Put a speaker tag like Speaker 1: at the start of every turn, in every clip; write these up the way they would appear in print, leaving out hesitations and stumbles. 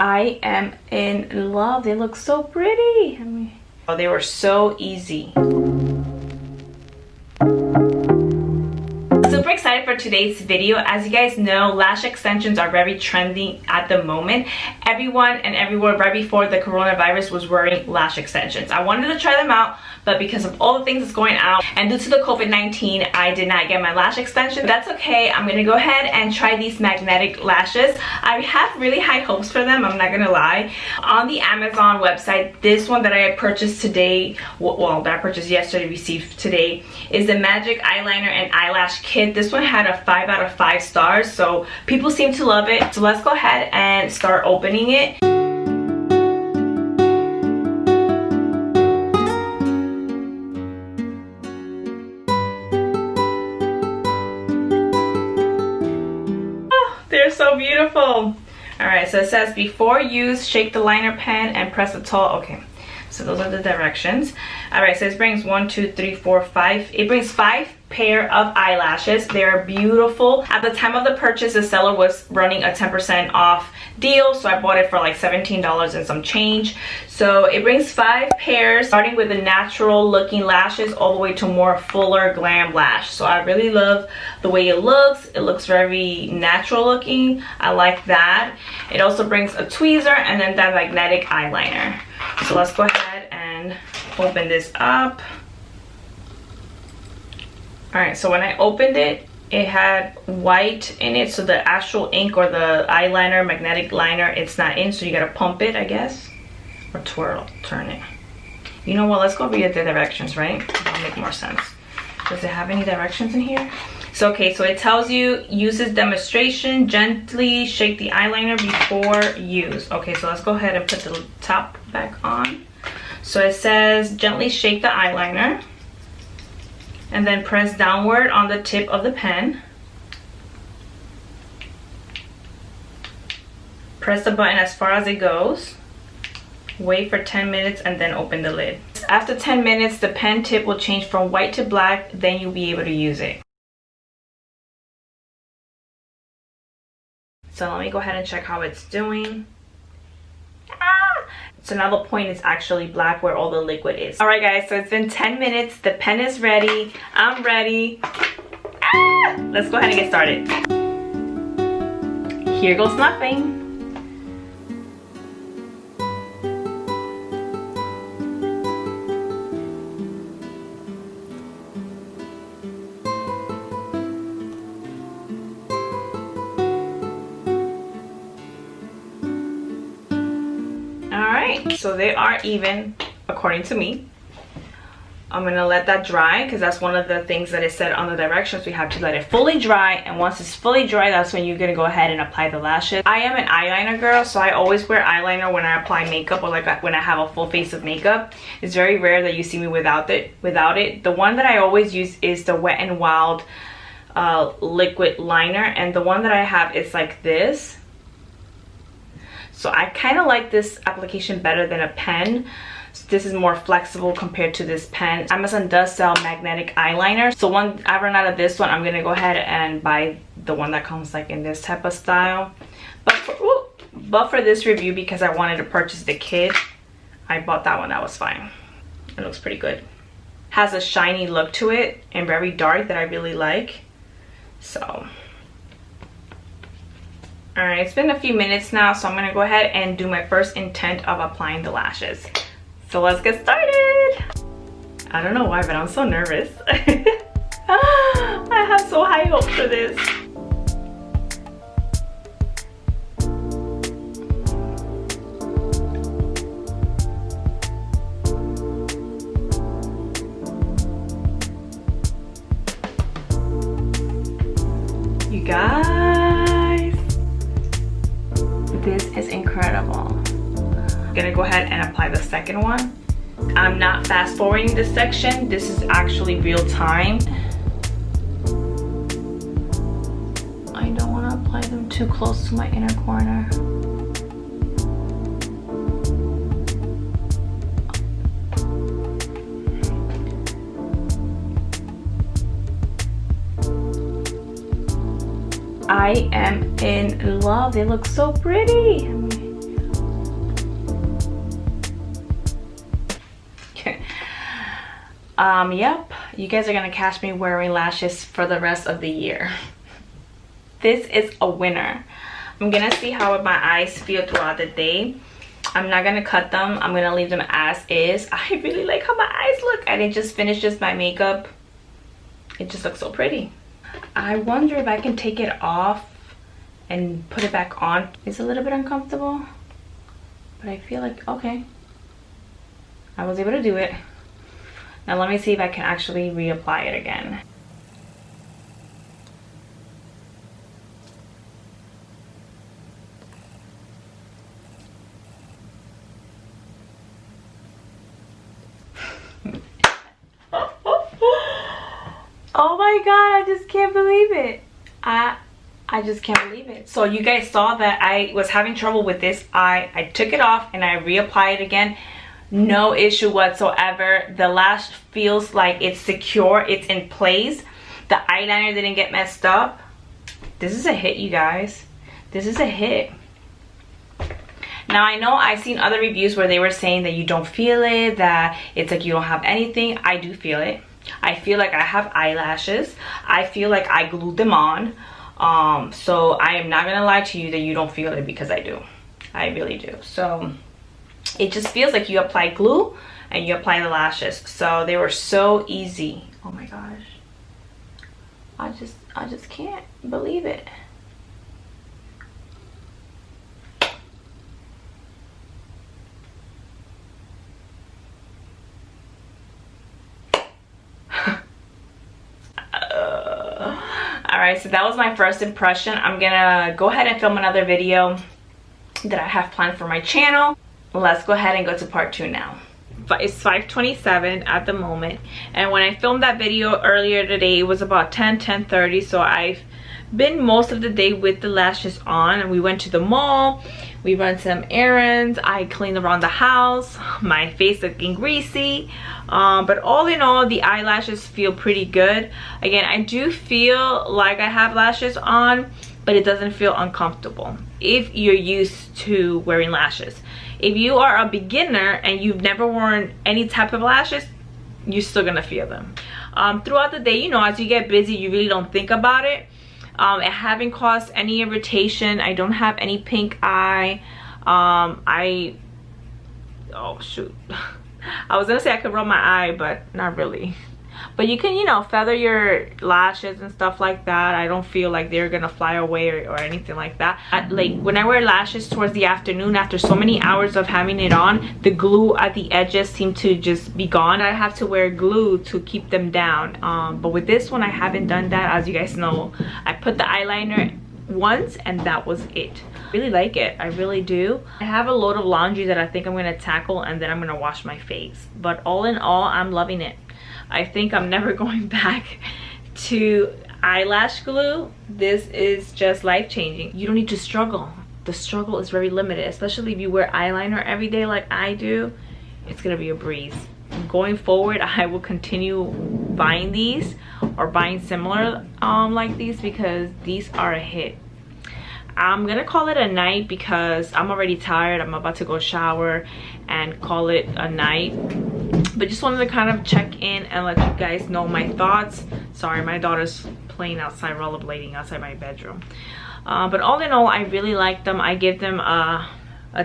Speaker 1: I am in love. They look so pretty. Oh, they were so easy. Super excited for today's video. As you guys know, lash extensions are very trendy at the moment. Everyone and everywhere right before the coronavirus was wearing lash extensions. I wanted to try them out, but because of all the things that's going out and due to the COVID-19, I did not get my lash extension. That's okay. I'm gonna go ahead and try these magnetic lashes. I have really high hopes for them, I'm not gonna lie. On the Amazon website, this one that I purchased today, well, that I purchased yesterday, received today, is the Magic Eyeliner and Eyelash Kit. This one had a 5 out of 5 stars, so people seem to love it. So let's go ahead and start opening it. They're so beautiful. All right, so it says before use, shake the liner pen and press the tall. Okay, so those are the directions. All right, so it brings 1, 2, 3, 4, 5. It brings 5 pair of eyelashes. They are beautiful. At the time of the purchase, the seller was running a 10% off deal, so I bought it for like $17 and some change. So it brings 5 pairs, starting with the natural looking lashes all the way to more fuller glam lash. So I really love the way it looks. It looks very natural looking. I like that. It also brings a tweezer and then that magnetic eyeliner. So let's go ahead and open this up. All right, so when I opened it, it had white in it, so the actual ink or the eyeliner, magnetic liner, it's not in, so you gotta pump it, I guess, or turn it. You know what, let's go read the directions, right? That'll make more sense. Does it have any directions in here? So, okay, so it tells you, uses demonstration, gently shake the eyeliner before use. Okay, so let's go ahead and put the top back on. So it says, gently shake the eyeliner, and then press downward on the tip of the pen. Press the button as far as it goes. Wait for 10 minutes and then open the lid. After 10 minutes, the pen tip will change from white to black, then you'll be able to use it. So let me go ahead and check how it's doing. So now the point is actually black where all the liquid is. All right guys, so it's been 10 minutes. The pen is ready. I'm ready. Let's go ahead and get started. Here goes nothing. So they are even according to me. I'm gonna let that dry because that's one of the things that it said on the directions. We have to let it fully dry, and once it's fully dry, that's when you're gonna go ahead and apply the lashes. I am an eyeliner girl, so I always wear eyeliner when I apply makeup, or like when I have a full face of makeup. It's very rare that you see me without it. The one that I always use is the Wet n Wild liquid liner, and the one that I have is like this. So I kind of like this application better than a pen. So this is more flexible compared to this pen. Amazon does sell magnetic eyeliner. So when I run out of this one, I'm gonna go ahead and buy the one that comes like in this type of style. But for this review, because I wanted to purchase the kit, I bought that one. That was fine. It looks pretty good. Has a shiny look to it and very dark that I really like. So. Alright, it's been a few minutes now, so I'm going to go ahead and do my first intent of applying the lashes. So let's get started! I don't know why, but I'm so nervous. I have so high hopes for this. You guys, this is incredible. I'm gonna go ahead and apply the second one. I'm not fast forwarding this section. This is actually real time. I don't want to apply them too close to my inner corner. I am in love. They look so pretty. Yep, you guys are gonna catch me wearing lashes for the rest of the year. This is a winner. I'm gonna see how my eyes feel throughout the day. I'm not gonna cut them. I'm gonna leave them as is. I really like how my eyes look. I didn't just finish just my makeup. It just looks so pretty. I wonder if I can take it off and put it back on. It's a little bit uncomfortable, but I feel like, okay, I was able to do it. Now let me see if I can actually reapply it again. Oh my god, I just can't believe it. I just can't believe it. So you guys saw that I was having trouble with this eye. I took it off and I reapplied it again. No issue whatsoever. The lash feels like it's secure, it's in place. The eyeliner didn't get messed up. This is a hit, you guys. This is a hit. Now I know I've seen other reviews where they were saying that you don't feel it, that it's like you don't have anything. I do feel it. I feel like I have eyelashes. I feel like I glued them on. So I am not gonna lie to you that you don't feel it, because I do. I really do. So it just feels like you apply glue and you apply the lashes. So they were so easy. Oh my gosh. I just can't believe it. Alright, so that was my first impression. I'm gonna go ahead and film another video that I have planned for my channel. Let's go ahead and go to part 2 now. But it's 5:27 at the moment, and when I filmed that video earlier today, it was about 10:30. So I've been most of the day with the lashes on, and we went to the mall, we run some errands, I cleaned around the house, my face looking greasy, but all in all, the eyelashes feel pretty good. Again, I do feel like I have lashes on, but it doesn't feel uncomfortable if you're used to wearing lashes. If you are a beginner and you've never worn any type of lashes, you're still gonna feel them. Throughout the day, you know, as you get busy, you really don't think about it. It haven't caused any irritation. I don't have any pink eye. Oh shoot. I was gonna say I could rub my eye, but not really. But you can, you know, feather your lashes and stuff like that. I don't feel like they're gonna fly away or anything like that. Like when I wear lashes towards the afternoon, after so many hours of having it on, the glue at the edges seem to just be gone. I have to wear glue to keep them down. But with this one, I haven't done that. As you guys know, I put the eyeliner once and that was it. I really like it. I really do. I have a load of laundry that I think I'm gonna tackle, and then I'm gonna wash my face. But all in all, I'm loving it. I think I'm never going back to eyelash glue. This is just life-changing. You don't need to struggle. The struggle is very limited, especially if you wear eyeliner every day like I do. It's gonna be a breeze. Going forward, I will continue buying these or buying similar like these, because these are a hit. I'm gonna call it a night because I'm already tired. I'm about to go shower and call it a night. But just wanted to kind of check in and let you guys know my thoughts. Sorry, my daughter's playing outside, rollerblading outside my bedroom. But all in all, I really like them. I give them a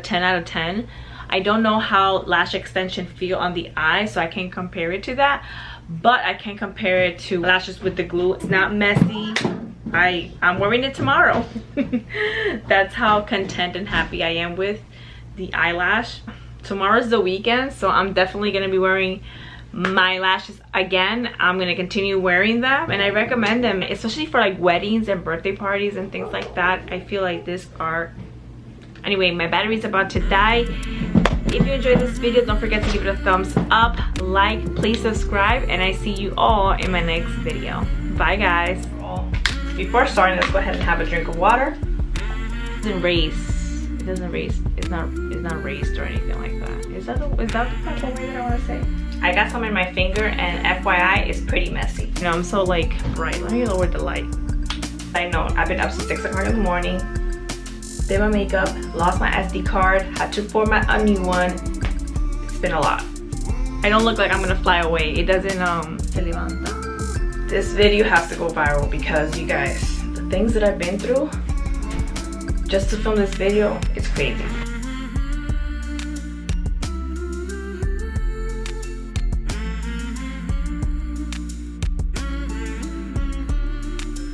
Speaker 1: 10 out of 10. I don't know how lash extension feel on the eye, so I can't compare it to that. But I can compare it to lashes with the glue. It's not messy. I'm wearing it tomorrow. That's how content and happy I am with the eyelash. Tomorrow's the weekend, so I'm definitely gonna be wearing my lashes again. I'm gonna continue wearing them, and I recommend them, especially for like weddings and birthday parties and things like that. I feel like this are... Anyway, my battery's about to die. If you enjoyed this video, don't forget to give it a thumbs up, like, please subscribe, and I see you all in my next video. Bye guys. Before starting, let's go ahead and have a drink of water. It doesn't raise. It doesn't raise. It's not raised or anything like that. Is that the proper way that I want to say? I got some in my finger, and FYI, it's pretty messy. You know, I'm so like bright. Let me lower the light. I know, I've been up since 6 o'clock in the morning. Did my makeup, lost my SD card, had to format a new one. It's been a lot.
Speaker 2: I don't look like I'm gonna fly away. It doesn't se levanta.
Speaker 1: This video has to go viral because you guys, the things that I've been through just to film this video, it's crazy.